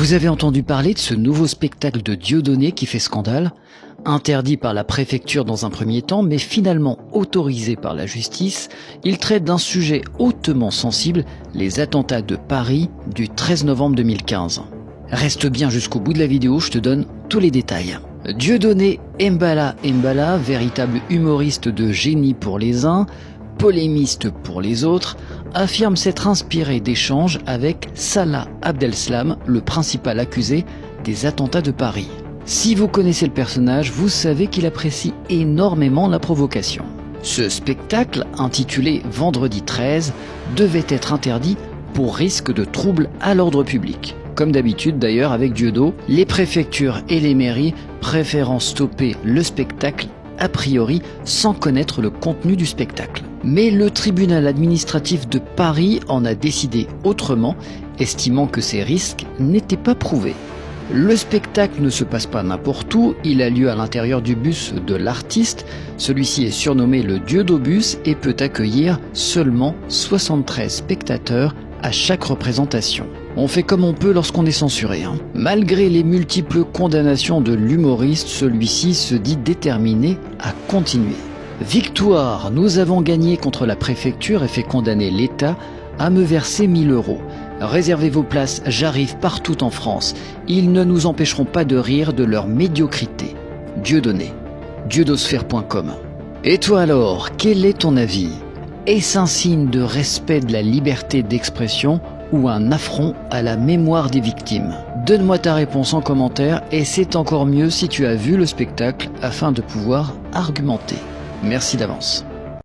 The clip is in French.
Vous avez entendu parler de ce nouveau spectacle de Dieudonné qui fait scandale? Interdit par la préfecture dans un premier temps, mais finalement autorisé par la justice, il traite d'un sujet hautement sensible, les attentats de Paris du 13 novembre 2015. Reste bien jusqu'au bout de la vidéo, je te donne tous les détails. Dieudonné Mbala Mbala, véritable humoriste de génie pour les uns, polémiste pour les autres, affirme s'être inspiré d'échanges avec Salah Abdeslam, le principal accusé des attentats de Paris. Si vous connaissez le personnage, vous savez qu'il apprécie énormément la provocation. Ce spectacle, intitulé Vendredi 13, devait être interdit pour risque de troubles à l'ordre public. Comme d'habitude d'ailleurs avec Dieudonné, les préfectures et les mairies préférant stopper le spectacle a priori sans connaître le contenu du spectacle. Mais le tribunal administratif de Paris en a décidé autrement, estimant que ces risques n'étaient pas prouvés. Le spectacle ne se passe pas n'importe où, il a lieu à l'intérieur du bus de l'artiste. Celui-ci est surnommé le Dieudobus et peut accueillir seulement 73 spectateurs à chaque représentation. On fait comme on peut lorsqu'on est censuré. Malgré les multiples condamnations de l'humoriste, celui-ci se dit déterminé à continuer. Victoire, nous avons gagné contre la préfecture et fait condamner l'État à me verser 1000 €. Réservez vos places, j'arrive partout en France. Ils ne nous empêcheront pas de rire de leur médiocrité. Dieudonné, dieudosphère.com. Et toi alors, quel est ton avis? Est-ce un signe de respect de la liberté d'expression ou un affront à la mémoire des victimes? Donne-moi ta réponse en commentaire et c'est encore mieux si tu as vu le spectacle afin de pouvoir argumenter. Merci d'avance.